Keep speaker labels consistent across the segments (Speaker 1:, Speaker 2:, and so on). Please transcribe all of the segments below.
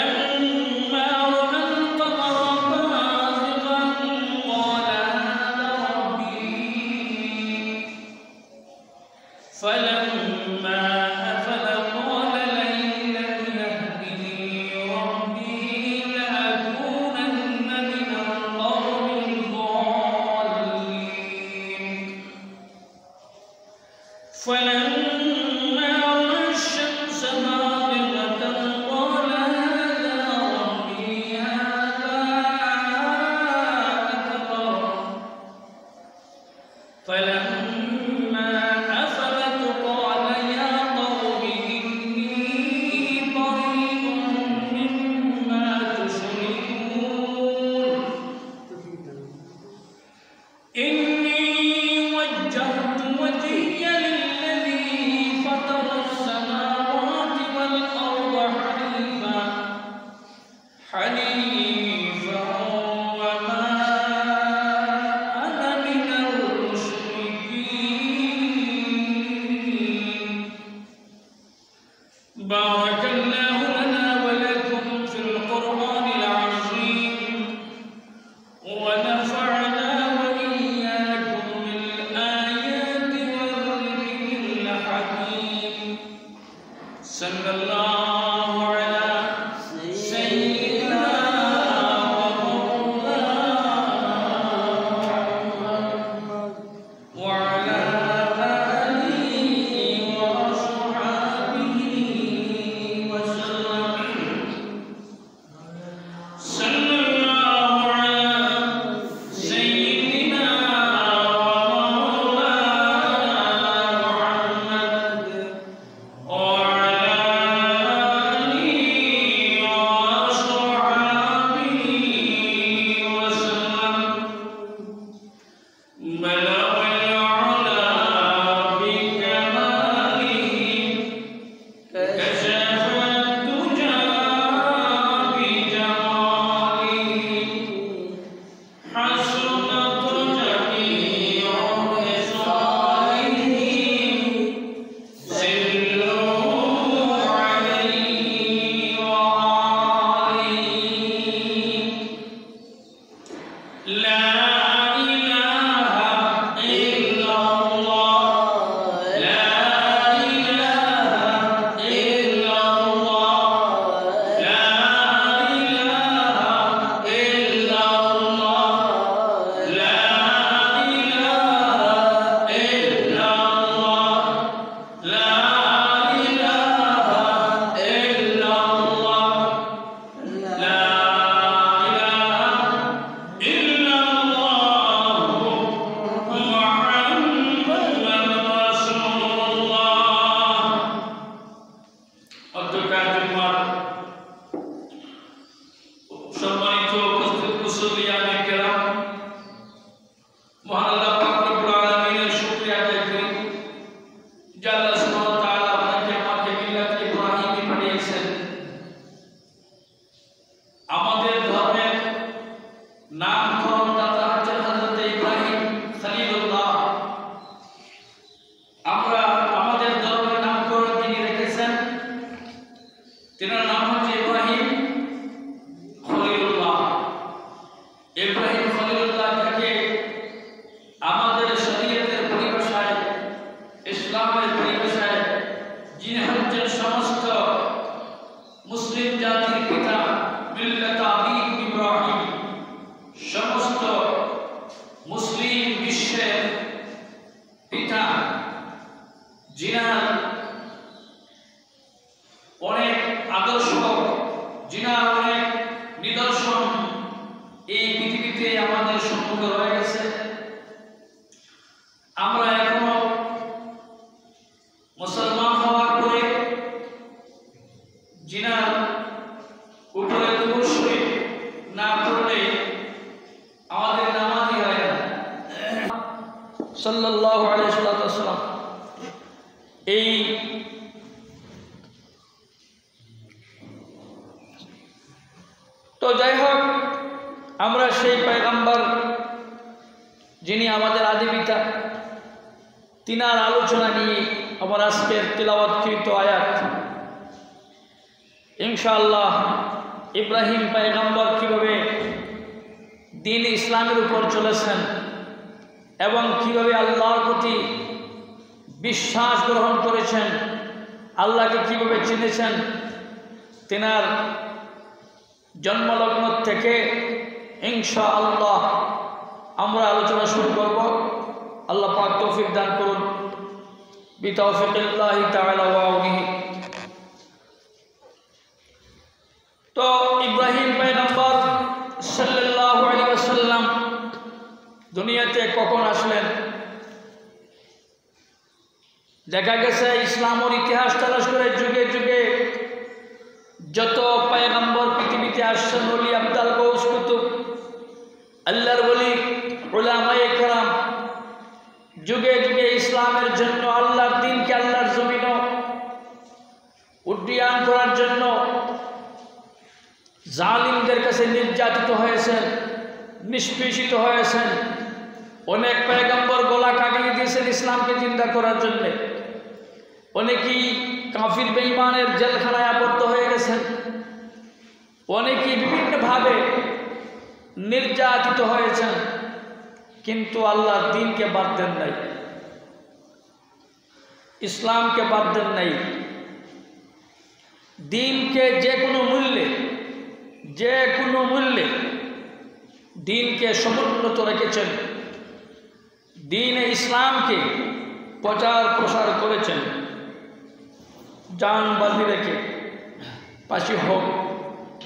Speaker 1: فلما رأى القمر بازغا قال هذا ربي فلما أفل قال لئن لم يهدني ربي لأكونن من القوم الضالين فلما رأى الشمس بازغة قال هذا ربي هذا أكبر فلما أفلت قال يا قوم إني بريء مما تشركون إني وجهت وجهي للذي فطر السماوات والأرض حنيفا وما أنا من المشركين بارك الله لنا ولكم في القرآن العظيم ونفعنا وإياكم بالآيات والذكر الحكيم صلى الله على سيدنا ومولانا وعلى آله وأصحابه وسلم صلى الله على سيدنا ومولانا محمد وعلى آله وأصحابه وسلم بلغ العلا بكماله كشف الدجى بجماله حسنت جميع خصاله سلوا عليه وآله لا إله إلا الله لا إله إلا الله لا إله إلا الله لا إله إلا الله لا إله إلا الله لا إله إلا الله محمد رسول الله সম্মানিত উপস্থিত মুসল্লিয়ানে কেরাম মহান আল্লাহ পাক রব্বুল আলামিনের শুকরিয়া আদায় করি যে আল্লাহ সুবহানাহু ওয়া তাআলা আপনাকে আমাকে মিল্লাত ইব্রাহিমী পাঠিয়েছেন আমাদের ধর্মের নামকরণদাতা হচ্ছেন হযরত ইব্রাহিম খলিলুল্লাহ আমরা আমাদের ধর্মের নামকরণ যিনি রেখেছেন তিনার নাম হচ্ছে ইব্রাহিম খলিলুল্লাহ ইব্রাহিম খলিলুল্লাহকে আমাদের শরীয়তের পরিভাষায় ইসলামের পরিভাষায় যিনি হচ্ছেন সমস্ত মুসলিম জাতির পিতা মিল্লাত আবিদ ইব্রাহিম সমস্ত মুসলিম বিশ্বের পিতা যিনার অনেক আদর্শ যিনার অনেক নিদর্শন এই পৃথিবীতে আমাদের সম্মুখে রয়ে গেছে আমরা এখনো মুসলমান হওয়ার পরে যিনার উপরে দুরূদ শরীফ না পড়লে আমাদের নামাজই হয় না সাল্লাল্লাহু আলাইহি ওয়াসাল্লাম এই তো যাই হোক আমরা সেই পয়গম্বর যিনি আমাদের আদি পিতা তিনার আলোচনা নিয়ে আমার আজকের তিলাওয়াতকৃত আয়াত ইনশাআল্লাহ ইব্রাহিম পয়গম্বর কিভাবে দ্বীন ইসলামের উপর চলেছেন এবং কিভাবে আল্লাহর প্রতি বিশ্বাস গ্রহণ করেছেন, আল্লাহকে কিভাবে চিনেছেন, তেনার জন্মলগ্ন থেকে ইনশাআল্লাহ আমরা আলোচনা শুরু করব। আল্লাহ পাক তৌফিক দান করুন, বিতাওফিকিল্লাহি তাআলা ওয়া আউনিহি। তো ইব্রাহিম পয়গম্বর সাল্লাল্লাহু আলাইহি ওয়াসাল্লাম দুনিয়াতে কখন আসলেন? দেখা গেছে ইসলামের ইতিহাস তালাশ করে যুগে যুগে যত পয়গম্বর পৃথিবীতে আসছেন, ওলি আবদাল গৌস কুতুব আল্লাহর ওলি উলামায়ে কেরাম যুগে যুগে ইসলামের জন্য, আল্লাহর দ্বীনকে আল্লাহর জমিনে উড্ডীয়মান করার জন্য জালিমদের কাছে নির্যাতিত হয়েছেন, নিষ্পেষিত হয়েছেন। অনেক পয়গম্বর গলা কাটিয়ে দিয়েছেন ইসলামকে জিন্দা করার জন্য। অনেকেই কাফির বেঈমানের জেলখানায় আবদ্ধ হয়ে গেছেন। অনেকেই বিভিন্নভাবে নির্যাতিত হয়েছেন, কিন্তু আল্লাহর দ্বীনকে বাদ দেন নাই, ইসলামকে বাদ দেন নাই। দ্বীনকে যে কোনো মূল্যে দ্বীনকে সমুন্নত রেখেছেন, দ্বীনে ইসলামকে প্রচার প্রসার করেছেন। জান বাজি রেখে, ফাঁসি হোক,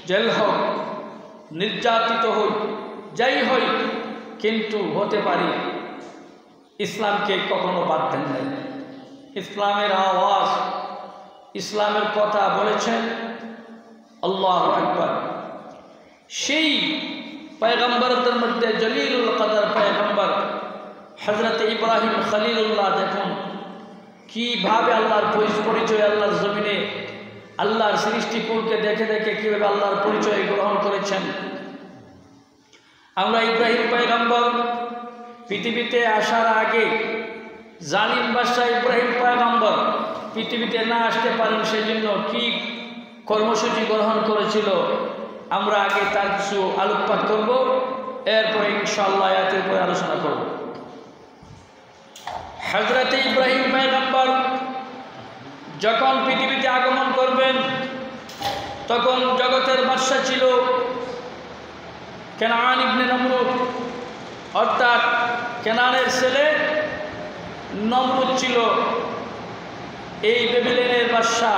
Speaker 1: জেল হোক, নির্যাতিত হই, যাই হই, কিন্তু হতে পারি ইসলামকে কখনো বাদ দেন নাই। ইসলামের আওয়াজ, ইসলামের কথা বলেছেন আল্লাহু আকবার। সেই পয়গম্বরদের মধ্যে জলিলুল কদর পয়গম্বর হযরত ইব্রাহিম খলিলুল্লাহ, দেখুন কিভাবে আল্লাহর পরিচয়, আল্লাহর জমিনে আল্লাহর সৃষ্টিকুলকে দেখে দেখে কিভাবে আল্লাহর পরিচয় গ্রহণ করেছেন। আমরা ইব্রাহিম পয়গম্বর পৃথিবীতে আসার আগে জালিম বাদশাহ ইব্রাহিম পয়গম্বর পৃথিবীতে না আসতে পারেন, সেই জন্য কি কর্মসূচি গ্রহণ করেছিল, আমরা আগে তার কিছু আলোকপাত করব, এরপরে ইনশাআল্লাহ আয়াতের উপরে আলোচনা করব। হযরত ইব্রাহিম পয়গম্বর যখন পৃথিবীতে আগমন করবেন, তখন জগতের বাদশা ছিল কেনান ইবনে নমরুদ, অর্থাৎ কেনানের ছেলে নমরুদ ছিল এই বেবিলনের বাদশা,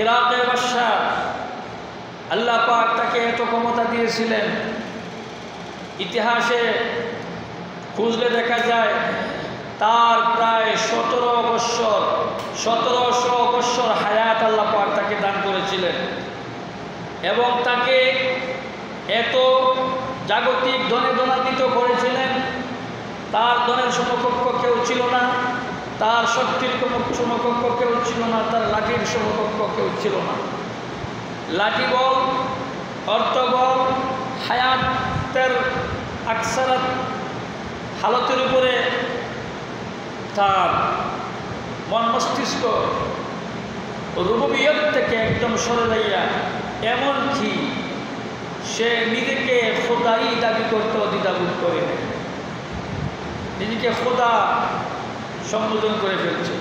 Speaker 1: ইরাকের বাদশা। আল্লাহ পাক তাকে এত ক্ষমতা দিয়েছিলেন, ইতিহাসে খুঁজলে দেখা যায় তার প্রায় 1700 বৎসর হায়াত আল্লাহ পাক তাকে দান করেছিলেন, এবং তাকে এত জাগতিক ধনে ধনান্বিত করেছিলেন। তার ধনের সমকক্ষ কেউ ছিল না, তার শক্তির সমকক্ষ কেউ ছিল না, তার লাঠির সমকক্ষ কেউ ছিল না। লাঠি বল, অর্থ বল, হায়াতের আকসারাত হালতের উপরে তার মন মস্তিষ্ক রুবুবিয়ত থেকে একদম সরে যাইয়া, এমনকি সে নিজেকে খোদাই দাবি করতে দ্বিধাবোধ করে না, নিজেকে খোদা সম্বোধন করে ফেলছে।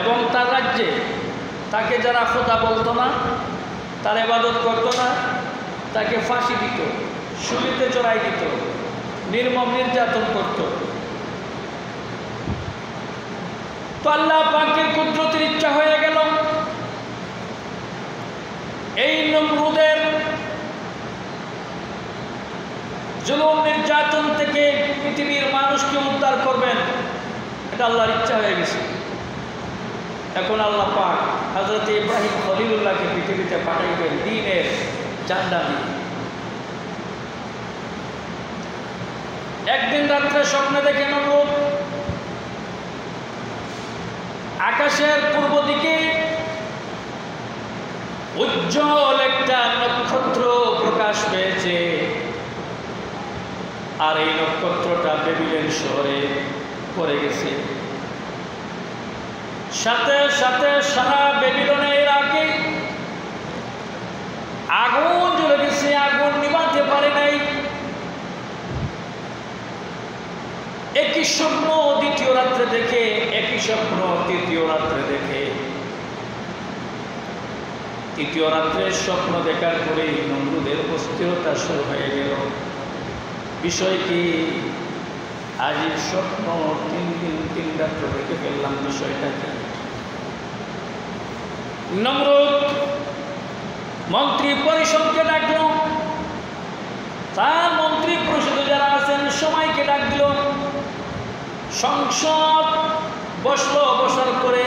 Speaker 1: এবং তার রাজ্যে তাকে যারা খোদা বলতো না, তার ইবাদত করতো না, তাকে ফাঁসি দিত, শুলিতে চড়াই দিত, নির্মম নির্যাতন করত। তো আল্লাহ পাকের কুদরতের ইচ্ছা হয়ে গেল এই নমরুদের জুলুম নির্যাতন থেকে পৃথিবীর মানুষকে উদ্ধার করবেন, এটা আল্লাহর ইচ্ছা হয়ে গেছে। এখন আল্লাহ পাক হযরত ইব্রাহিম খলিলুল্লাহকে পৃথিবীতে পাঠাইবেন দ্বীনের ঝান্ডা নিয়ে। একদিন রাত্রে স্বপ্নে দেখে নমরুদ আকাশের পূর্ব দিকে উজ্জ্বল একটা নক্ষত্র প্রকাশ পেয়েছে, আর এই নক্ষত্রটা বেবিলন শহরে পড়ে গেছে। সাথে সাথে সারা বেবিলনের আগে স্বপ্ন দ্বিতীয় রাত্রে দেখে, একই স্বপ্ন তৃতীয় রাত্রে দেখে। তৃতীয় রাত্রের স্বপ্ন দেখার পরে নমরুদের অস্থিরতা শুরু হয়ে গেল। বিষয় কি? আজই স্বপ্ন 3 দিন 3 রাত্র দেখে ফেললাম, বিষয়টা কি? নমরুদ মন্ত্রী পরিষদকে ডাকল, তার মন্ত্রী পরিষদে যারা আছেন সবাইকে ডাক দিল। সংসদ বসলো, বসার করে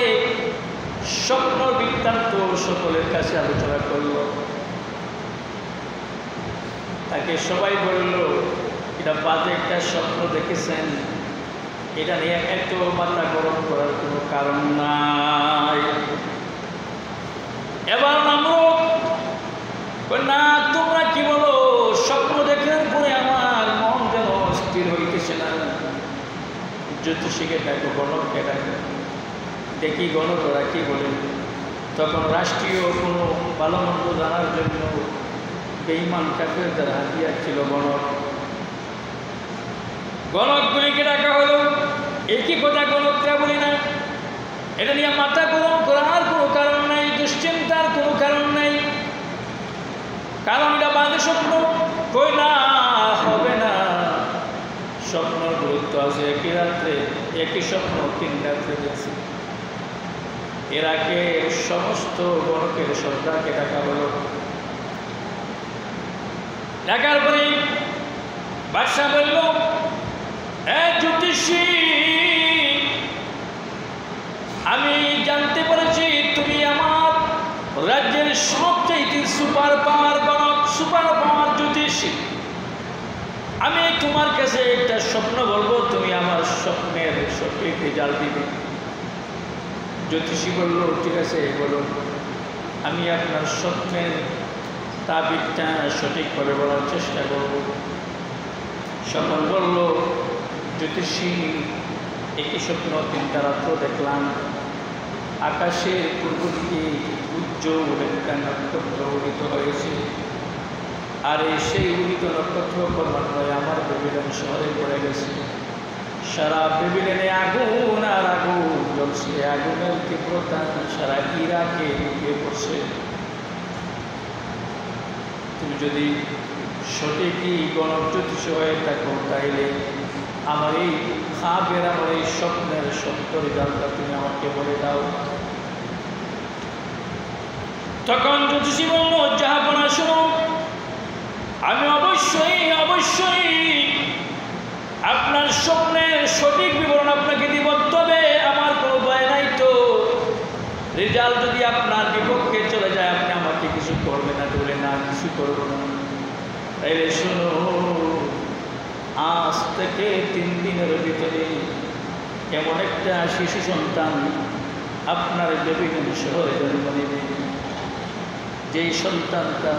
Speaker 1: স্বপ্ন বৃত্তান্ত সকলের কাছে আলোচনা করল। তাকে সবাই বলল, এটা বাজে একটা স্বপ্ন দেখেছেন, এটা নিয়ে এত মাথা গরম করার কোনো কারণ নাই। এবার নমরুদ না, তোমরা কি বলো? স্বপ্ন দেখার পরে আমার মন যেন স্থির হইতেছে না। জ্যোতিষীকে ডাকো, গণককে ডাকো, দেখি গণকরা কি বলে। তখন রাষ্ট্রীয় কোনো ভালো মন্দ জানার জন্য বেঈমান কাফেরদের হাতিয়ার ছিল গণক। গণকগুলিকে ডাকা হলো। একই কথা গণকরা বলি না, এটা নিয়ে মাথা গরম করার কোনো কারণ নাই, দুশ্চিন্তার কোনো কারণ নাই, কারণ এটা বাজে স্বপ্ন। কই না, হবে না, স্বপ্নের গুরুত্ব আছে। একই রাত্রে একই স্বপ্ন 3 রাত্রে দেখছি। এর আগে সমস্ত গণকের সর্দারকে ডাকা হলো। ডাকার পরে বাদশা বলল, জ্যোতিষী, আমি জানতে পেরেছি তুমি আমার রাজ্যের সবচেয়ে সুপার পাওয়ার গণক, সুপার পাওয়ার জ্যোতিষী। আমি তোমার কাছে একটা স্বপ্ন বলবো, তুমি আমার স্বপ্নের সঠিক রেজাল্ট দিবে। জ্যোতিষী বলল, ঠিক আছে বলো, আমি আপনার স্বপ্নের তাবিজটা সঠিকভাবে বলার চেষ্টা করব। স্বপ্ন বলল, জ্যোতিষী, একই স্বপ্ন 3টা রাত্র দেখলাম। আকাশের পূর্ব দিকে উজ্জ্বল একটা নক্ষত্র উদিত হয়েছে, আর সেই উদিত নক্ষত্র ক্রমান্বয়ে আমার বেবিলন শহরে পড়ে গেছে। সারা বেবিলনে আগুন আর আগুন জ্বলছে, আগুনের তীব্রতা সারা ইরাকে ঢুকে পড়ছে। তুমি যদি সঠিকই গণক জ্যোতিষ হয়ে থাকো, তাইলে আমার এই খাবের, আমার এই স্বপ্নের সত্য রেজাল্টটা তুমি আমাকে বলে দাও। তখন জ্যোতিষী বলল, জাহাপনা শোনো, আমি অবশ্যই আপনার স্বপ্নের সঠিক বিবরণ আপনাকে দিব, তবে আমার কোনো ভয় নাই। তো রেজাল্ট যদি আপনার বিপক্ষে চলে যায়, আপনি আমাকে কিছু করবেন না? বলে না, কিছু করব না। তাইলে শোনো, আজ থেকে 3 দিনের ভিতরে এমন একটা শিশু সন্তান আপনার বেবিলন শহরে জন্ম নেবে, যেই সন্তানটা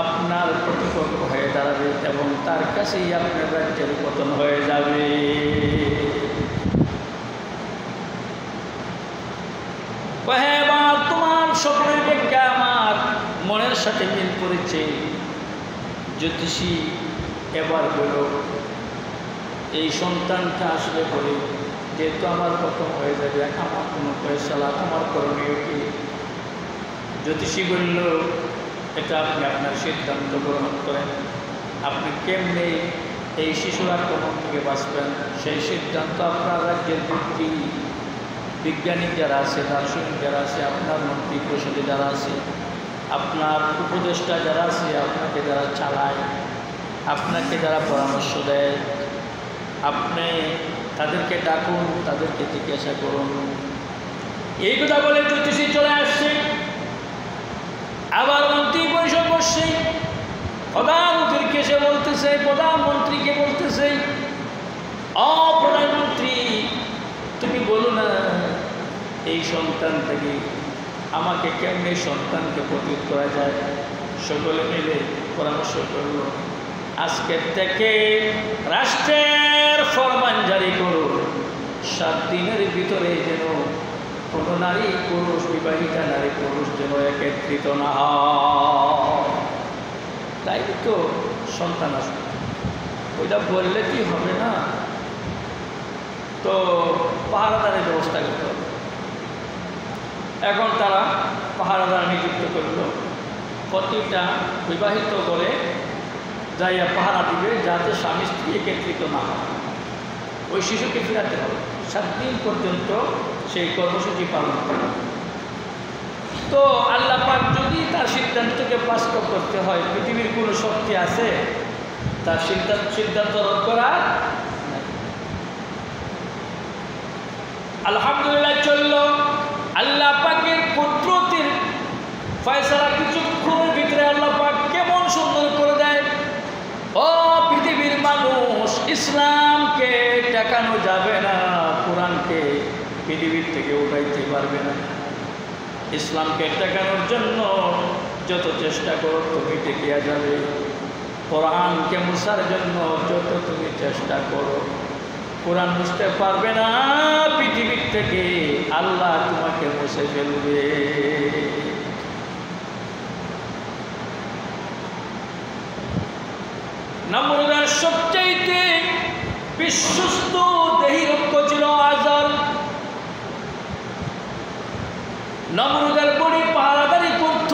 Speaker 1: আপনার প্রতিপক্ষ হয়ে দাঁড়াবে এবং তার কাছেই আপনার রাজ্যের পতন হয়ে যাবে। এবার তোমার স্বপ্নের ব্যাখ্যা আমার মনের সাথে মিল করেছে। জ্যোতিষী এবার বলল, এই সন্তানটা আসলে বলে, যেহেতু আমার পতন হয়ে যাবে, আমার কোনো ফয়সালা, আমার করণীয় কি? জ্যোতিষী বলল, এটা আপনি আপনার সিদ্ধান্ত গ্রহণ করেন। আপনি কেমনে এই শিশুর আক্রমণ থেকে বাঁচবেন, সেই সিদ্ধান্ত আপনার রাজ্যের বিজ্ঞানী যারা আছে, দার্শনিক যারা আছে, আপনার মন্ত্রী পরিষদে যারা আছে, আপনার উপদেষ্টা যারা আছে, আপনাকে যারা চালায়, আপনাকে যারা পরামর্শ দেয়, আপনি তাদেরকে ডাকুন, তাদেরকে জিজ্ঞাসা করুন। এই কথা বলে জ্যোতিষী চলে আসছে। আবার মন্ত্রী পরিষদ বসছে, প্রধানমন্ত্রীকে সে বলতেছে, প্রধানমন্ত্রীকে বলতেছে, প্রধানমন্ত্রী, তুমি বলো না এই সন্তান থেকে আমাকে কেমনে সন্তানকে প্রতিরোধ করা যায়। সকলে মিলে পরামর্শ করল, আজকের থেকে রাষ্ট্রের ফরমান জারি করো, 7 দিনের ভিতরে যেন কোনো নারী পুরুষ, বিবাহিতা নারী পুরুষ যেন একত্রিত না হয়। তাই তো সন্তান আসবে, ওইটা বললে কি হবে না? তো পাহারাদারের ব্যবস্থা করতে হবে। এখন তারা পাহারাদার নিযুক্ত করল, প্রতিটা বিবাহিত করে যাইয়া পাহারা দিবে যাতে স্বামী স্ত্রী একত্রিত না হয়। ওই শিশুকে ফিরাতে হবে, 7 দিন পর্যন্ত সেই কর্মসূচি পালন করে। তো আল্লাহ পাক যদি তার সিদ্ধান্তকে বাস্তব করতে হয়, পৃথিবীর কোনো শক্তি আছে তার সিদ্ধান্ত রদ করার? আলহামদুলিল্লাহ চলল। আল্লাহ পাকের কুদরতের ফয়সালা কিছুক্ষণের ভিতরে আল্লাহ পাক কেমন সুন্দর করে দেয়। ও পৃথিবীর মানুষ, ইসলামকে টেকানো যাবে না, কোরআনকে পৃথিবীর থেকে উঠাইতে পারবে না। ইসলামকে টেকানোর জন্য যত চেষ্টা করো তুমি টেকিয়া যাবে, কোরআনকে মুছার জন্য যত তুমি চেষ্টা করো কোরআন বুঝতে পারবে না, পৃথিবীর থেকে আল্লাহ তোমাকে মুছে ফেলবে। নমরুদের সবচাইতে বিশ্বস্ত দেহী রক্ষ ছিল আজর। নমরুদের বড়ি পাহারাদারি করত,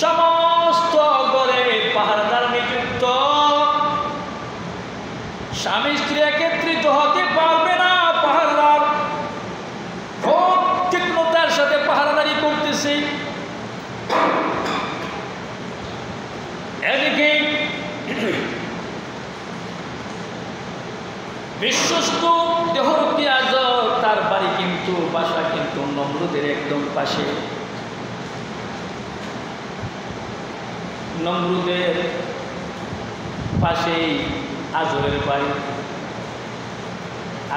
Speaker 1: সমস্ত ঘরে পাহারাদার নিযুক্ত। স্বামী স্ত্রী একত্রিত হতে পারবে না, পাহারাদার খুব তীক্ষ্ণতার সাথে পাহারাদারি করতেছে। এদিকে বিশ্বস্ত দেহরক্ষী আজর, তার বাড়ি কিন্তু বাসা কিন্তু নমরুদের একদম পাশে। নমরুদের পাশেই আজরের বাড়ি।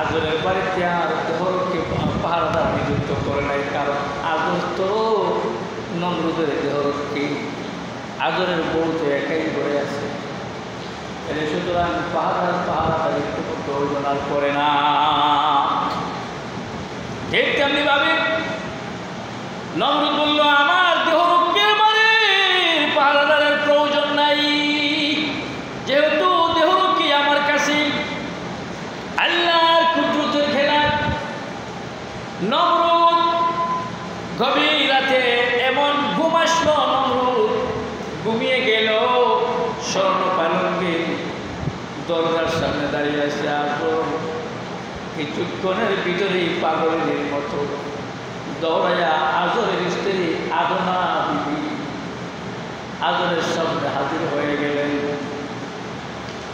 Speaker 1: আজরের বাড়িতে আর দেহরক্ষী পাহারাদার নিযুক্ত করে নাই, কারণ আজর তো নমরুদের দেহরক্ষী, আজরের বউ তো একাই ঘরে আছে। সুতরাং পাহারাদারি কোনো প্রয়োজন আর করে না। ঠিক তেমনি ভাবে নমরুদ বলল, আমার দেহরক্ষীর বাড়ির পাহারাদারের প্রয়োজন নাই, যেহেতু দেহরক্ষী আমার কাছে। আল্লাহর কুদরতের খেলা। নমরুদ গভীর রাতে এমন ঘুম আসলো, নমরুদ ঘুমিয়ে গেল। স্বর্ণ পালঙ্কে দরজার সামনে দাঁড়িয়ে আছে আজর। কিছুক্ষণের ভিতরেই পাগলের মতো দৌড়াইয়া আজরের স্ত্রী আদনা বিবি আজরের সামনে হাজির হয়ে গেলেন।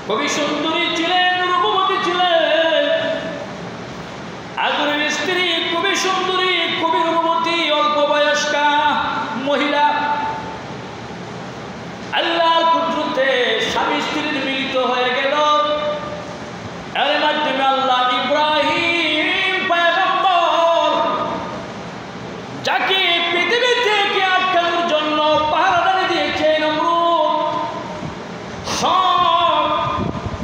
Speaker 1: কবি সুন্দরী ছিলেন, রূপবতী ছিলেন। আজরের স্ত্রী কবি সুন্দরী, কবি রূপবতী, অল্প বয়স্কা মহিলা। আল্লাহর কুদরতে স্বামী স্ত্রীর মিলিত হয়ে গেল। এর মাধ্যমে আল্লাহ ইব্রাহিম পয়গম্বর, যাকে পৃথিবী থেকে আটকানোর জন্য পাহারাদারি দিয়েছে নমরুদ, সব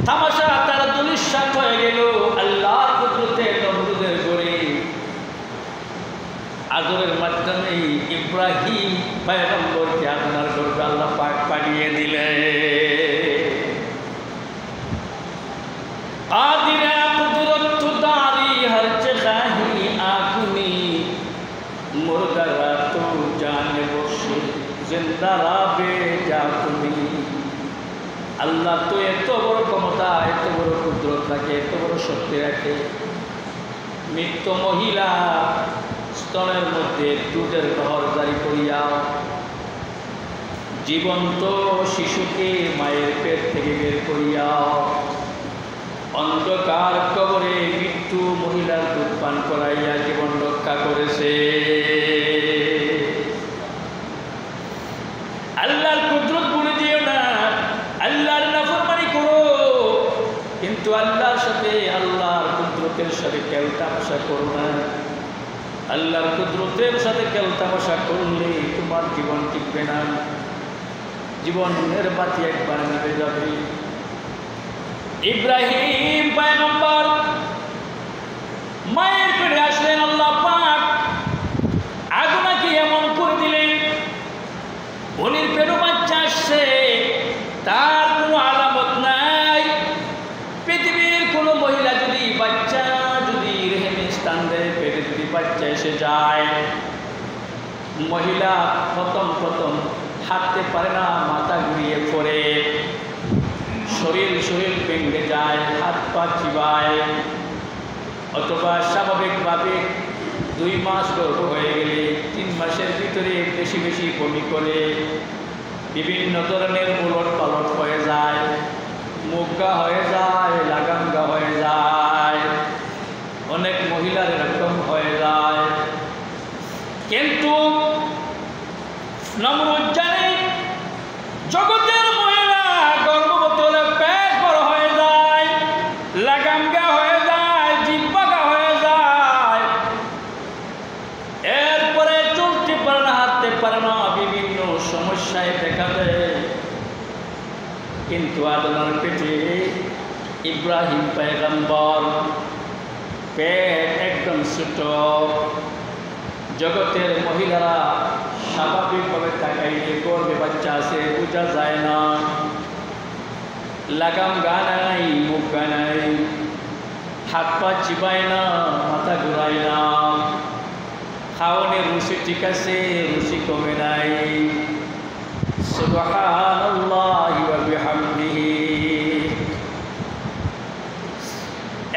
Speaker 1: তামাশা তার দুলিশ্বাস হয়ে গেল। আল্লাহর কুদরতে নমরুদের গড়ে আজরের মাধ্যমে ইব্রাহিম পয়গম্বরকে আপনার গর্বে আল্লাহ পাক পাঠিয়ে দিলেন। আদিরা কুদরত দারি হর জগাহি আকুনি মুরদারা তো জানে বসে জিন্দা রাবে জাকুনি। আল্লাহ তো এত বড় ক্ষমতা, এত বড় কুদরত রাখে, এত বড় শক্তি রাখে। মৃত মহিলা স্তনের মধ্যে দুধের নহর জারি করিয়া জীবন্ত শিশুকে মায়ের পেট থেকে বের করিয়া অন্ধকার কবরে মৃত্যু মহিলার দুধ পান করাইয়া জীবন রক্ষা করেছে। আল্লাহর কুদরত ভুলে দিও না, আল্লাহর নাফরমানি করো, কিন্তু আল্লাহর সাথে আল্লাহর কুদরতের সাথে খেলতামশা করো না। আল্লাহর কুদরতের সাথে খেলতামশা করলে তোমার জীবন টিকবে না, জীবনের বাতি একবার নিভে যাবে। ইব্রাহিম পয়গম্বর মায়ের পেটে আসলেন, আল্লাহ পাক আগুনাকে এমন করে দিলেন, বোনের পেটে বাচ্চা আসছে, তার কোনো আলামত নাই, পৃথিবীর মহিলা প্রথম হাঁটতে পারে না, মাথা ঘুরিয়ে পড়ে, শরীর ভেঙে যায়, হাত পা চিবায়, অথবা স্বাভাবিকভাবে 2 মাস গর্ভ হয়ে গেলে 3 মাসের ভিতরে বেশি বমি করে, বিভিন্ন ধরনের উলট পালট হয়ে যায়, মুগা হয়ে যায়, লাগাঙ্গা হয়ে যায়, অনেক মহিলার এরকম হয়ে যায়। কিন্তু নমরুদ জানে জগতের মহিলা গর্ভবতী হলে পেট বড় হয়ে যায়, লাগাঙ্গা হয়ে যায়, জিহ্বাগা হয়ে যায়, এরপরে চলতে পারে না, হাঁটতে পারে না, বিভিন্ন সমস্যায় দেখা দেয়। কিন্তু আদনার পেটে ইব্রাহিম পয়গম্বর, পেট একদম ছোট। জগতের মহিলারা স্বাভাবিকভাবে তাকাইলে গর্ভে বাচ্চা আছে বোঝা যায় না, লাগাম গা নাই, মুখ গা নাই, হাত পা চিবায় না, মাথা ঘুরায় না, খাওয়ানোর রুচি ঠিক আছে, রুচি কমে নাই। সুবহানাল্লাহি ওয়া বিহামদিহি।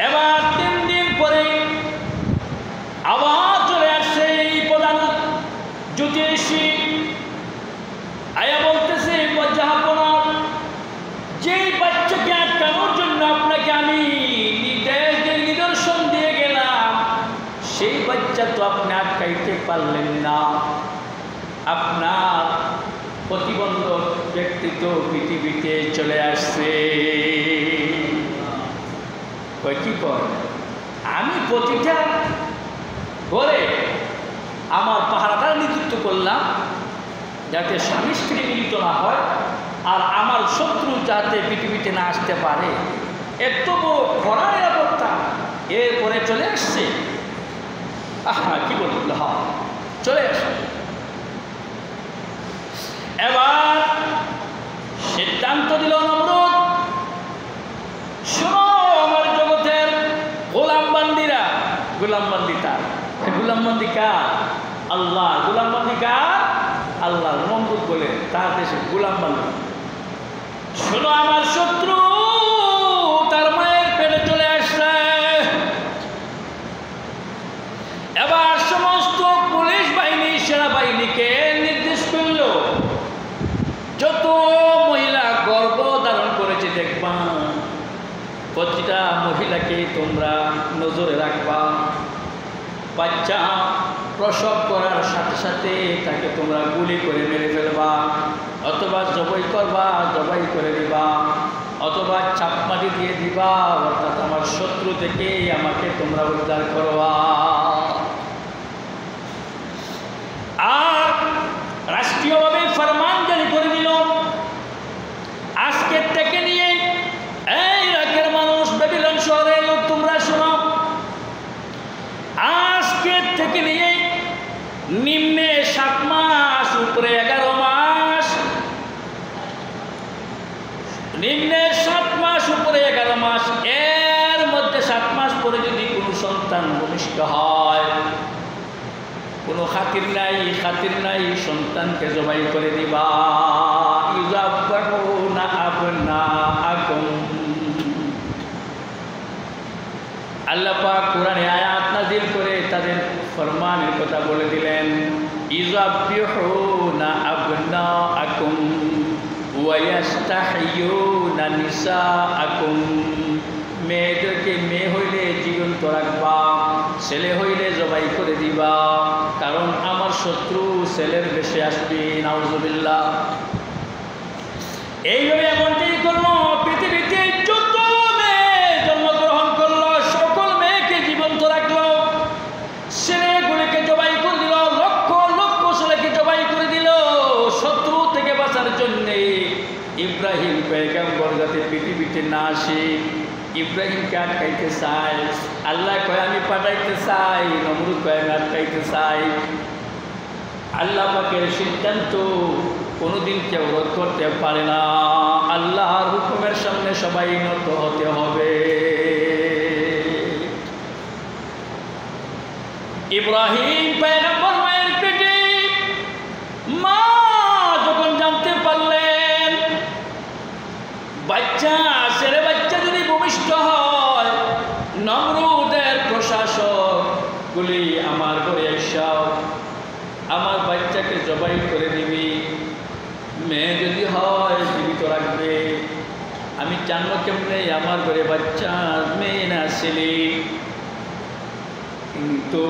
Speaker 1: এবার 3 দিন পরে আবার চলে আসছে এই প্রধান জ্যোতিষী, আয়া বলতেছে জাহাপনা, যেই বাচ্চাকে আটকানোর জন্য আপনাকে আমি নিদর্শন দিয়ে গেলাম, সেই বাচ্চা তো আপনি আটকাইতে পারলেন না, আপনার প্রতিবন্ধক ব্যক্তি তো পৃথিবীতে চলে আসছে। কি কর, আমি প্রতিটা ঘরে আমার পাহারাদার নিযুক্ত করলাম, যাতে স্বামী স্ত্রী মিলিত না হয়, আর আমার শত্রু যাতে পৃথিবীতে না আসতে পারে। এত বড় খরা নিরাপত্তা, এরপরে চলে আসছে। কি বলল, চলে আসে। এবার সিদ্ধান্ত দিল নমরুদ, শোনো আমার জগতের গোলামবান্দিরা, গোলামবান্দি তার, গোলামবান্দি কার? আল্লাহ। গোলামবান্দি কার? আল্লাহ। নমরুদ বলে তার দেশে গোলামবান্দি। শোনো আমার শত্রু তার মায়ের পেটে চলে আসছে। এবার সমস্ত পুলিশ বাহিনী, সেনাবাহিনীকে নির্দেশ করল, যত মহিলা গর্ভ ধারণ করেছে দেখবা, প্রতিটা মহিলাকে তোমরা নজরে রাখবা, বাচ্চা প্রসব করার সাথে সাথে তাকে তোমরা গুলি করে মেরে ফেলবা, অথবা জবাই করবা, জবাই করে দিবা, অথবা চাপমাটি দিয়ে দিবা, অর্থাৎ আমার শত্রু থেকে আমাকে তোমরা উদ্ধার করবা। আর রাষ্ট্রীয়ভাবে ফরমান জারি করে দিল, আজকের থেকে নিয়ে এই ইরাকের মানুষ, বেবিলন শহরের লোক, তোমরা শোনো, আজকের থেকে নিয়ে নিম্নে 7 মাস, উপরে 11 মাস, নিম্নে 7 মাস, উপরে 11 মাস, এর মধ্যে 7 মাস পরে যদি কোনো সন্তান ভূমিষ্ঠ হয়, কোনো খাতির নাই, সন্তানকে জবাই করে দিবা। ইউযাব্বাহুনা আবনাআকুম। আল্লাহ পাক কোরআনে আয়াত নাযিল করে তাদের ফরমানের কথা বলে দিলেন, ইউযাব্বিহুনা আবনাআকুম ওয়া ইয়াস্তাহইয়ুনা নিসাআকুম। মেয়েদেরকে মেয়ে হইলে জীবন্ত রাখবা, ছেলে হইলে জবাই করে দিবা, কারণ আমার শত্রু ছেলের বেশে আসবে। নাউজুবিল্লাহ। এইভাবে এমনটি করলো, পৃথিবীতে যত মেয়ে জন্মগ্রহণ করলো সকল মেয়েকে জীবন্ত রাখলো, ছেলেগুলিকে জবাই করে দিল, লক্ষ লক্ষ ছেলেকে জবাই করে দিল, শত্রু থেকে বাঁচার জন্যে। ইব্রাহিম পয়গম্বর যাতে পৃথিবীতে না আসে, ইব্রাহিমকে আটকাইতে চাই। আল্লাহ কয় আমি পাঠাইতে চাই, নমরুদ কয় আমি আটকাইতে চাই। আল্লাহ পাকের সিদ্ধান্ত কোনোদিন কেউ রোধ করতে পারে না। আল্লাহর হুকুমের সামনে সবাই নত হতে হবে। ইব্রাহিম পয়গম্বর মায়ের পেটে বাচ্চাকে জবাই করে দিবি, মেয়ে যদি হয় জীবিত রাখবে। আমি জানবো কেমনে আমার ঘরে বাচ্চা মেয়ে না ছেলে? কিন্তু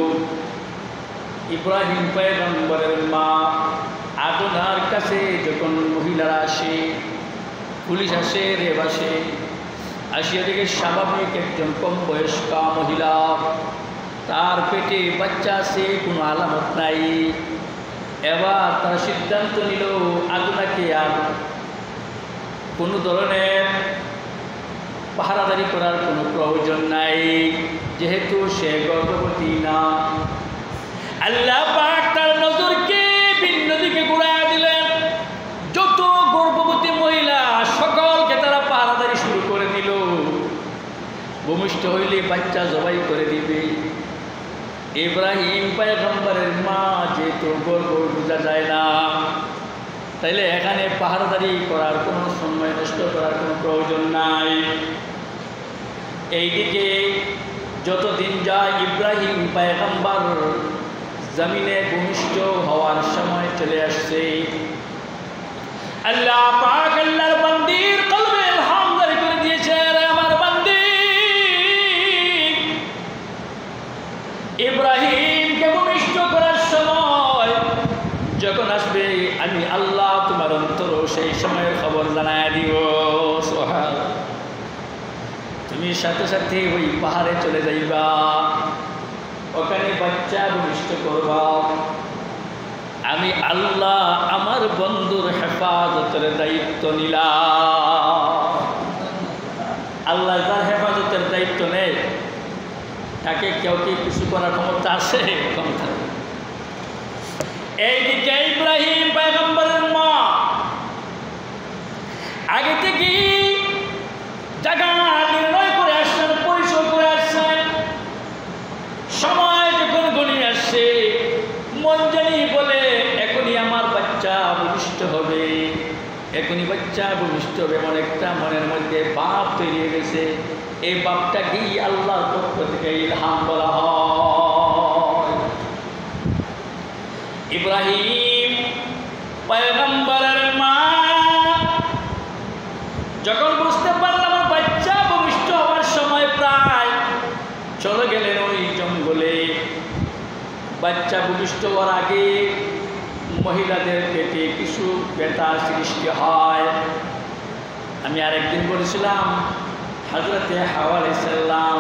Speaker 1: ইব্রাহিম পয়গম্বরের মা আদনার কাছে যখন মহিলারা আসে, পুলিশ আসে, রেব আসে, আসিয়া দেখে স্বাভাবিক একজন কম বয়স্কা মহিলা, তার পেটে বাচ্চা আছে, কোনো আলামত নাই। এবার তারা সিদ্ধান্ত নিল আদনাকে আর কোনো ধরনের পাহারাদারি করার কোনো প্রয়োজন নাই, যেহেতু সে গর্ভবতী না। আল্লাহ পাক তার নজরকে ভিন্ন দিকে ঘুরাইয়া দিলেন। যত গর্ভবতী মহিলা সকলকে তারা পাহারাদারি শুরু করে দিল। ভূমিষ্ঠ হইলে বাচ্চা জবাই করে দিবে। ইব্রাহিম পয়গম্বরের মা যেহেতু গর্ভ বোঝা যায় না, তাইলে এখানে পাহারাদারি করার কোনো সময় নষ্ট করার কোনো প্রয়োজন নাই। এইদিকে যতদিন যায় ইব্রাহিম পয়গম্বর জমিনে ভূমিষ্ঠ হওয়ার সময় চলে আসছে। আল্লাহ পাক আল্লাহর বান্দির কলবে ইলহাম জারি করে দিয়েছে, রে আমার বান্দি, ইব্রাহিমকে ভূমিষ্ঠ করার সময় যখন আসবে আমি আল্লাহ তোমার অন্তর সেই সময়ের খবর জানায় দিব। সুবহানাল্লাহ। তুমি সাথে সাথে ওই পাহাড়ে চলে যাইবা, ওখানে বাচ্চা ভূমিষ্ঠ করবা। আমি আল্লাহ আমার বন্ধুর হেফাজতের দায়িত্ব নিলাম। আল্লাহ যার হেফাজতের দায়িত্ব নেয় তাকে কেউ কি কিছু করার ক্ষমতা আছে? ক্ষমতা। এইদিকে ইব্রাহিম পয়গম্বরের মা আগে থেকে জায়গা নির্ণয় করে আসছেন, পরিচয় করে আসছেন। সময় যখন গণিয়ে আসছে, মন জানি বলে এখনই আমার বাচ্চা ভূমিষ্ঠ হবে, এখনই বাচ্চা ভূমিষ্ঠ হবে। এমন একটা মনের মধ্যে ভাব তৈরি হয়ে গেছে। এই ভাবটা কি আল্লাহর পক্ষ থেকে ইলহাম বলা হয়। ইব্রাহিম পয়গম্বরের মা যখন বুঝতে পারলাম আমার বাচ্চা ভূমিষ্ঠ হওয়ার সময় প্রায়, চলে গেলেন ওই জঙ্গলে। বাচ্চা ভূমিষ্ঠ হওয়ার আগে মহিলাদের পেটে কিছু ব্যথা সৃষ্টি হয়। আমি আরেকদিন বলেছিলাম হযরতে হাওয়া আলাইহিস সালাম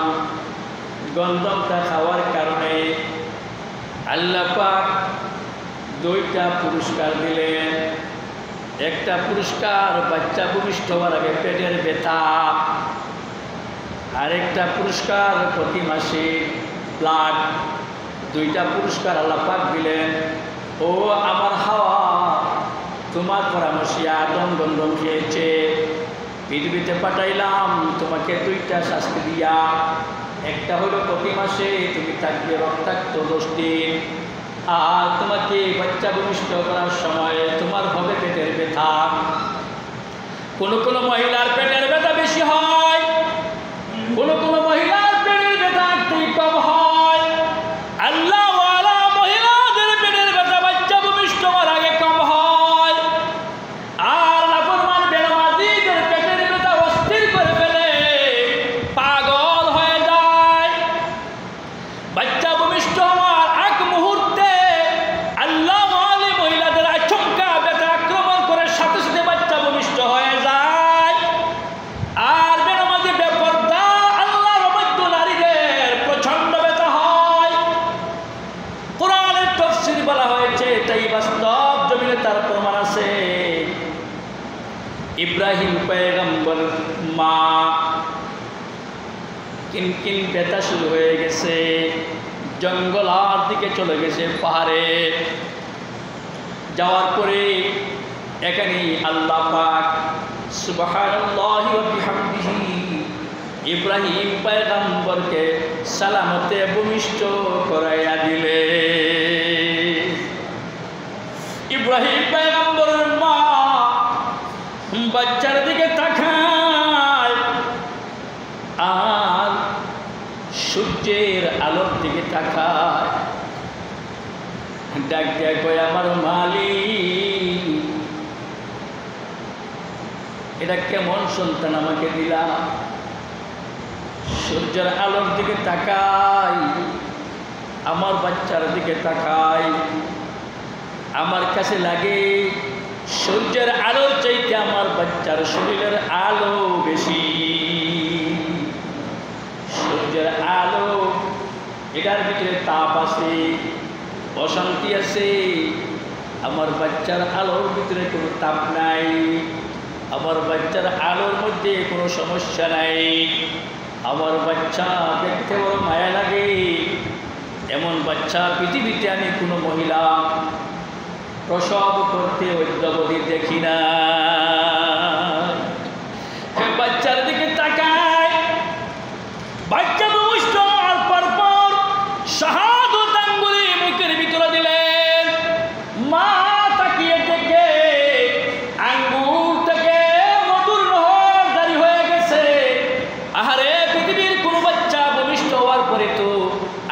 Speaker 1: গন্ধমটা খাওয়ার কারণে আল্লাহ পাক দুইটা পুরস্কার দিলেন। একটা পুরস্কার বাচ্চা ভূমিষ্ঠ হওয়ার আগে পেটের ব্যথা, আরেকটা পুরস্কার প্রতি মাসে ব্লাড। দুইটা পুরস্কার আল্লাহ পাক দিলেন। ও আমার হাওয়া, তোমার পরামর্শে আদম গন্ধম খেয়েছে, পৃথিবীতে পাঠাইলাম তোমাকে দুইটা শাস্তি দিয়া। একটা হলো প্রতি মাসে তুমি থাকবে রক্তাক্ত 10 দিন, আর তোমাকে বাচ্চা ভূমিষ্ঠ করার সময় তোমার হবে পেটের ব্যথা। কোনো কোনো মহিলার পেটের ব্যথা বেশি হয়, কোনো কোনো মহিলার পেটের ব্যথা একটু কম হয়। আল্লাহওয়ালা মহিলাদের পেটের ব্যথা বাচ্চা ভূমিষ্ঠ হওয়ার আগে কম হয়, আর নাফরমান বেনামাজিদের পেটের ব্যথা অস্থির করে ফেলে, পাগল হয়ে যায়। বাচ্চা ভূমিষ্ঠ হওয়ার এক মুহূর্তে আল্লাহওয়ালি মহিলাদের আচমকা ব্যথা আক্রমণ করে সাথে সাথে বাচ্চা ভূমিষ্ঠ হয়ে যায়। আর বেনামাজি বেপরদা আল্লাহর অবাধ্য নারীদের প্রচন্ড ব্যথা হয়। কোরআনের তাফসীর বলা হয়েছে, তাই বাস্তব জমিনে তার প্রমাণ আছে। ইব্রাহিম পয়গম্বর মা কিনকিন ব্যথা শুরু হয়ে গেছে, জঙ্গলার দিকে চলে গেছে, পাহাড়ে যাওয়ার পরে এখানে আল্লাহ পাক সুবহানাল্লাহি ওয়া বিহামদিহি ইব্রাহিম পয়গম্বরকে সালামতে ভূমিষ্ঠ করাইয়া দিলে। ইব্রাহিম পয়গম্বরের মা বাচ্চার দিকে তাকায় আর সূর্যের আলোর দিকে তাকায়। ডাক দেয়া কয় আমার মালিক, এটা কেমন সন্তান আমাকে দিলা? সূর্যের আলোর দিকে তাকাই, আমার বাচ্চার দিকে তাকাই, আমার কাছে লাগে সূর্যের আলোর চাইতে আমার বাচ্চার শরীরের আলো বেশি। সূর্যের আলো এটার ভিতরে তাপ আছে, অশান্তি আছে। আমার বাচ্চার আলোর ভিতরে কোনো তাপ নাই, আমার বাচ্চার আলোর মধ্যে কোনো সমস্যা নাই। আমার বাচ্চা দেখতে বড় মায়া লাগে। এমন বাচ্চা পৃথিবীতে আমি কোনো মহিলা প্রসব করতে অদ্যাবধি দেখি না। বাচ্চার দিকে তাকায়, বাচ্চা দুষ্ট আর পরপর শাহাদত আঙ্গুলি মুখের ভিতরে দিলেন। মা তাকিয়ে থেকে আঙ্গুল থেকে মধুর নহর জারি হয়ে গেছে। আহারে, পৃথিবীর কোনো বাচ্চা ভূমিষ্ঠ হওয়ার পরে তো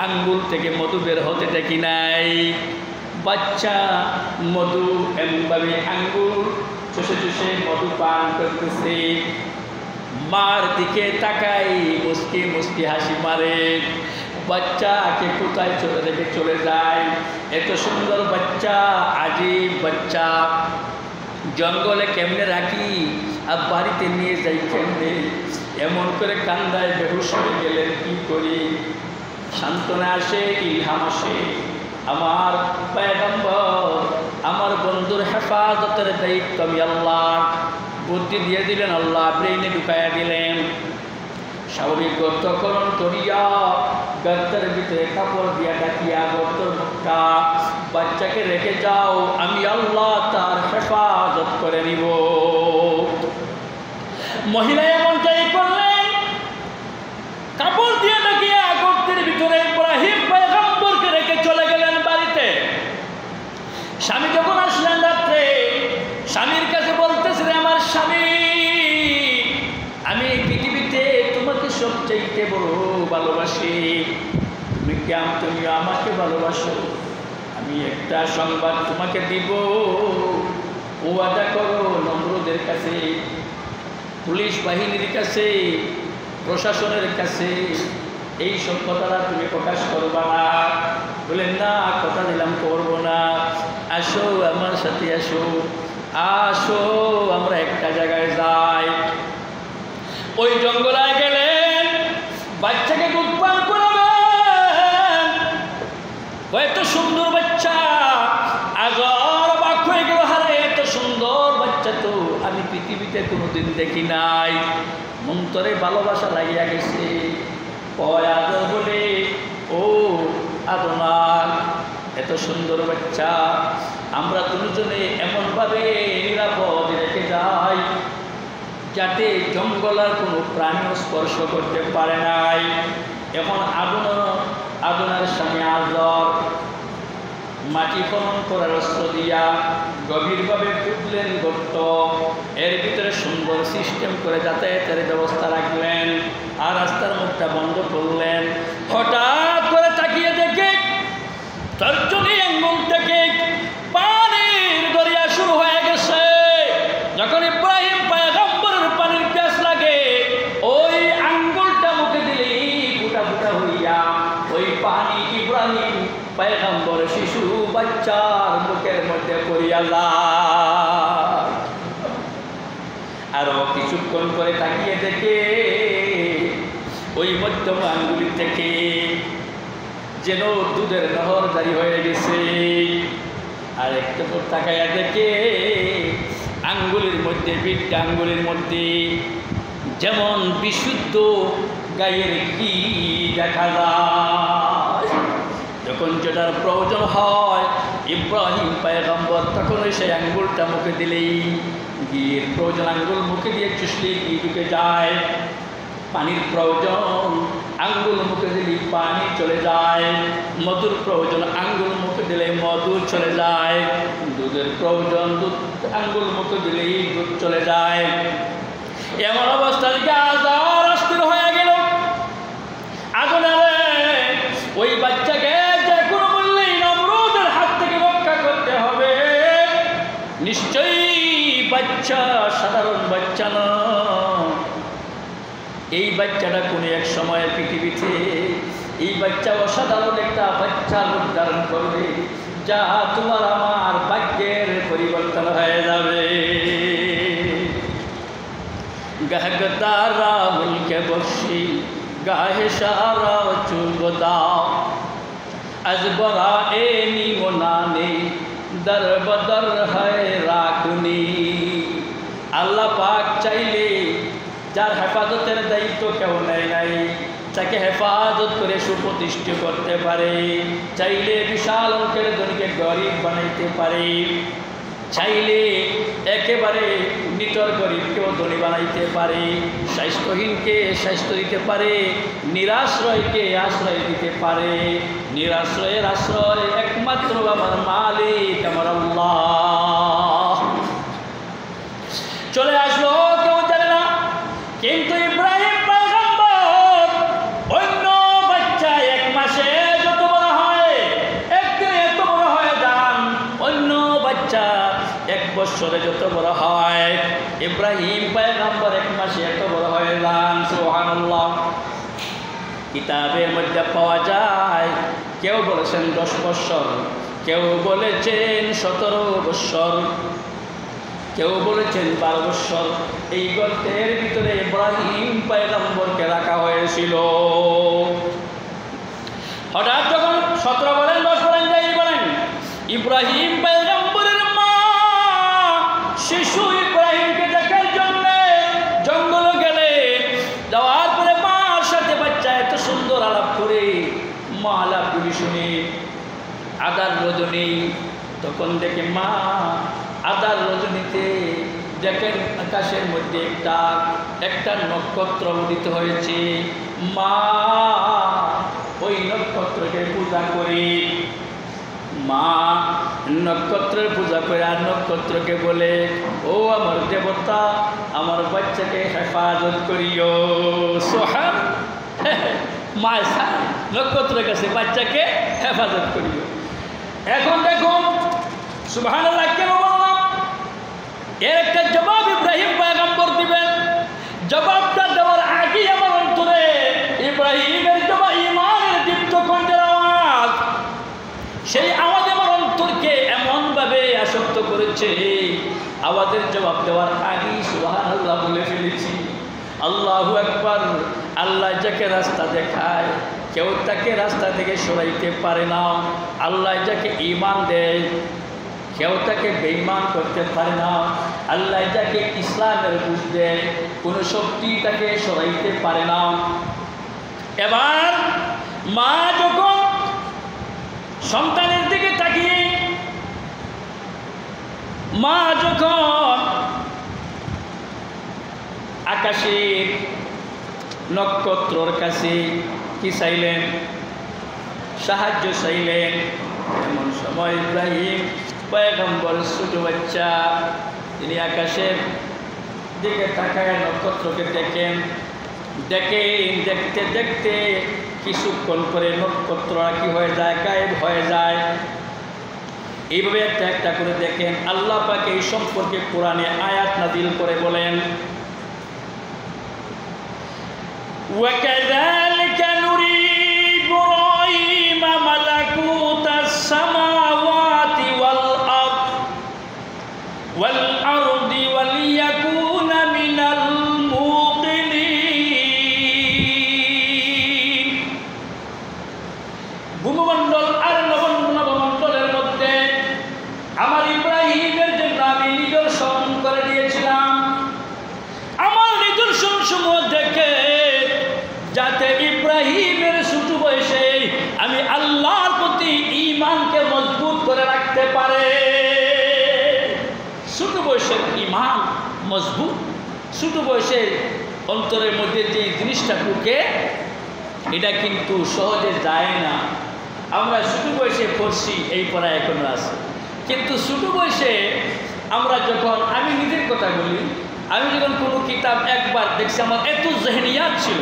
Speaker 1: আঙ্গুল থেকে মধু বের হতে দেখি নাই। বাচ্চা মধু এমনভাবে আঙ্গুল চষে চষে মধু পান করতেছে। মার দিকে তাকাই, মুস্কি মুস্কি হাসি মারে। বাচ্চাকে কোথায় চলে রেখে চলে যায়? এত সুন্দর বাচ্চা, আজীব বাচ্চা, জঙ্গলে কেমনে রাখি আর বাড়িতে নিয়ে যাই কেমনে? এমন করে কান্দায় বেহুশ হয়ে গেলেন, কি করি? সান্ত্বনা আসে, ইলহাম আসে। আমার পয়গম্বর, আমার বন্ধুর হেফাজতের দায়িত্ব আমি আল্লাহ বুদ্ধি দিয়ে দিলেন, আল্লাহ ব্রেইনে ঢুকাইয়া দিলেন। স্বাভাবিক গর্তকরণ করিয়া গর্তের ভিতরে কাপড় দিয়া ডাকিয়া গর্তর মুখটা বাচ্চাকে রেখে যাও, আমি আল্লাহ তার হেফাজত করে নিব। মহিলা এমনটাই করলেন, কাপড় দিয়ে ডাকিয়া গর্তের ভিতরে ইব্রাহিম পয়গম্বরকে রেখে চলে গেলেন বাড়িতে। স্বামী যখন আসলেন রাত্রে, স্বামীর কাছে বলতেছে, আমার স্বামী, আমি পৃথিবীতে তোমাকে সবচাইতে বড় ভালোবাসি। তুমি আমাকে ভালোবাসো। আমি একটা সংবাদ তোমাকে দিব, ওয়াদা করো নমরুদের কাছে, পুলিশ বাহিনীর কাছে, প্রশাসনের কাছে এই সব কথাটা তুমি প্রকাশ করবা না। বলেন না, কথা দিলাম করবো না। আসো আমার সাথে, আসো আসো, আমরা একটা জায়গায় যাই। ওই জঙ্গলায় গেলেন, বাচ্চাকে দুধ পান করাবেন। এত সুন্দর বাচ্চা, আগর বাক হয়ে গেল, হারে এত সুন্দর বাচ্চা তো আমি পৃথিবীতে কোনোদিন দেখি নাই। মন্তরে ভালোবাসা লাগিয়া গেছে। কয় আদর বলে, ও আদনার, এত সুন্দর বাচ্চা আমরা দুজনে এমনভাবে নিরাপদ রেখে যাই যাতে জঙ্গলের কোনো প্রাণীও স্পর্শ করতে পারে নাই। এখন আদনার স্বামী আজর মাটি খনন করার অস্ত্র দিয়া গভীরভাবে পুঁতলেন গর্ত। এর ভিতরে সুন্দর সিস্টেম করে যাতায়াতের ব্যবস্থা রাখলেন আর রাস্তার মুখটা বন্ধ করলেন। হঠাৎ করে তাকিয়ে দেখে তর্জনী আঙ্গুল থেকে পানির দরিয়া শুরু হয়ে গেছে। যখন ইব্রাহিম পয়গম্বরের পানির প্যাস লাগে, ওই আঙ্গুলটা মুখে দিলেই ফুটা ফুটা হইয়া ওই পানি ইব্রাহিম পয়গম্বর শিশু বাচ্চার মুখের মধ্যে পড়িয়া যায়। আরো কিছুক্ষণ করে তাকিয়ে দেখে ওই মধ্যম আঙ্গুলি থেকে যেন দুধের নহর জারি হয়ে গেছে। আর একটু পর তাকাইয়া দেখে আঙ্গুলির মধ্যে, বিটটা আঙ্গুলির মধ্যে যেমন বিশুদ্ধ গায়ের ঘি দেখা যায়। যখন যেটার প্রয়োজন হয় ইব্রাহিম পয়গম্বর তখন সেই আঙ্গুলটা মুখে দিলেই ঘির প্রয়োজন, আঙ্গুল মুখে দিয়ে চুষলে ঘি ঢুকে যায়। পানির প্রয়োজন, আঙ্গুল মুখে দিলে পানি চলে যায়। মধুর প্রয়োজন, আঙ্গুল মুখে দিলে মধু চলে যায়। দুধের প্রয়োজন, দুধ আঙ্গুল মুখে দিলেই দুধ চলে যায়। এমন অবস্থা থেকে আজার অস্থির হয়ে গেল। আগুনারে ওই বাচ্চাকে যে কোনো মূল্যেই নমরুদের হাত থেকে নিশ্চয়ই বাচ্চা সাধারণ বাচ্চা না, এই বাচ্চাটা কোনো এক সময় পৃথিবীতে এই বাচ্চা অসাধারণ একটা বাচ্চা রূপ ধারণ করবে, যা তোমার আমার ভাগ্যের পরিবর্তন হয়ে যাবে। গহগদারা মুলকে বখশি গাহে সারা চুবদাও আজ বরা এ নিমনানে দর বদর হয় রাখুনি। আল্লাহ পাক চাইলে যার হেফাজতের দায়িত্ব কেউ নেয় নাই, তাকে হেফাজত করে সুপ্রতিষ্ঠিত করতে পারে। চাইলে বিশাল অঙ্কের ধনীকে গরিব বানাইতে পারে, চাইলে একেবারে নিটর গরিবকেও ধনী বানাইতে পারে, স্বাস্থ্যহীনকে স্বাস্থ্য দিতে পারে, নিরাশ্রয়কে আশ্রয় দিতে পারে। নিরাশ্রয়ের আশ্রয় একমাত্র আমার মালিক আমার আল্লাহ। চলে আসলো কেউ জানে না, কিন্তু ইব্রাহিম পয়গম্বর অন্য বাচ্চা 1 মাসে যত বড় হয়, একদিনে এত বড় হয়ে যান। অন্য বাচ্চা 1 বছরে যত বড় হয়, ইব্রাহিম পয়গম্বর 1 মাসে এত বড় হয়ে যান। সুবহানাল্লাহ। কিতাবের মধ্যে পাওয়া যায়, কেউ বলেছেন 10 বছর, কেউ বলেছেন 17 বছর, কেউ বলেছেন 12 বছর। এই গর্তের ভিতরে ইব্রাহিম পয়গম্বরকে রাখা হয়েছিল। হঠাৎ যখন 17 বলেন 10 বলেন যাই বলেন, ইব্রাহিম পয়গম্বরের মা শিশু ইব্রাহিমকে দেখার জন্য জঙ্গলে গেলে, যাওয়ার পরে মার সাথে বাচ্চা এত সুন্দর আলাপ করে, মা আলাপগুলি শুনে আদার রজনী, তখন দেখে মা আদার রজনীতে দেখেন আকাশের মধ্যে একটা নক্ষত্র উদিত হয়েছে। মা ওই নক্ষত্রকে পূজা করে, মা নক্ষত্রের পূজা করে আর নক্ষত্রকে বলে, ও আমার দেবতা, আমার বাচ্চাকে হেফাজত করিও। সোহান মায় নক্ষত্রের কাছে বাচ্চাকে হেফাজত করিও। এখন দেখুন সুবহানাল্লাহ, কেন বললাম? এর একটা জবাব ইব্রাহিম পয়গম্বর দিবেন। জবাবটা দেওয়ার আগেই আমার অন্তরে ইব্রাহিমের জবাব, ঈমানের দীপ্ত কণ্ঠের আওয়াজ, সেই আওয়াজ আমার অন্তরকে এমনভাবে আসক্ত করেছে, আওয়াজের জবাব দেওয়ার আগেই সুবহানাল্লাহ বলে ফেলেছি। আল্লাহু আকবার। আল্লাহ যাকে রাস্তা দেখায়, কেউ তাকে রাস্তা থেকে সরাইতে পারে না। আল্লাহ যাকে ঈমান দেয়, কেউ তাকে বেঈমান করতে পারে না। আল্লাহ যাকে ইসলামের বুঝ দেয়, কোনো শক্তি তাকে সরাইতে পারে না। এবার মা যখন সন্তানের দিকে তাকিয়ে, মা যখন আকাশের নক্ষত্রর কাছে কি চাইলেন? সাহায্য চাইলেন। এমন সময় ইব্রাহিম পয়গম্বর ছোট বাচ্চা, তিনি আকাশের দিকে তাকায় নক্ষত্রকে দেখেন। দেখতে দেখতে কিছুক্ষণ পরে নক্ষত্র কি হয়ে যায়? গায়েব হয়ে যায়। এইভাবে একটা একটা করে দেখেন। আল্লাহ পাক এই সম্পর্কে কোরআনে আয়াত নাযিল করে বলেন, وَكَذَلِكَ نُرِي إِبْرَاهِيمَ مَلَكُوتَ السَّمَاوَاتِ وَالْأَرْضِ وَلِيَكُونَ مِنَ الْمُوقِنِينَ। ভূমণ্ডল আর নবমণ্ডলের মধ্যে আমার ইব্রাহিমের জন্য আমি নিদর্শন করে দিয়েছিলাম। আমার নিদর্শন সমূহ দেখে যাতে ইব্রাহিমের ছোট বয়সে আমি আল্লাহর প্রতি ঈমানকে মজবুত করে রাখতে পারে। ছোট বয়সের ঈমান মজবুত, ছোট বয়সের অন্তরের মধ্যে যে জিনিসটা ঢুকে, এটা কিন্তু সহজে যায় না। আমরা ছোট বয়সে পড়ছি, এই পড়া এখনো আছে, কিন্তু ছোট বয়সে আমরা যখন, আমি নিজের কথা বলি, আমি যখন কোনো কিতাব একবার দেখছি, আমার এত জেহনিয়াত ছিল,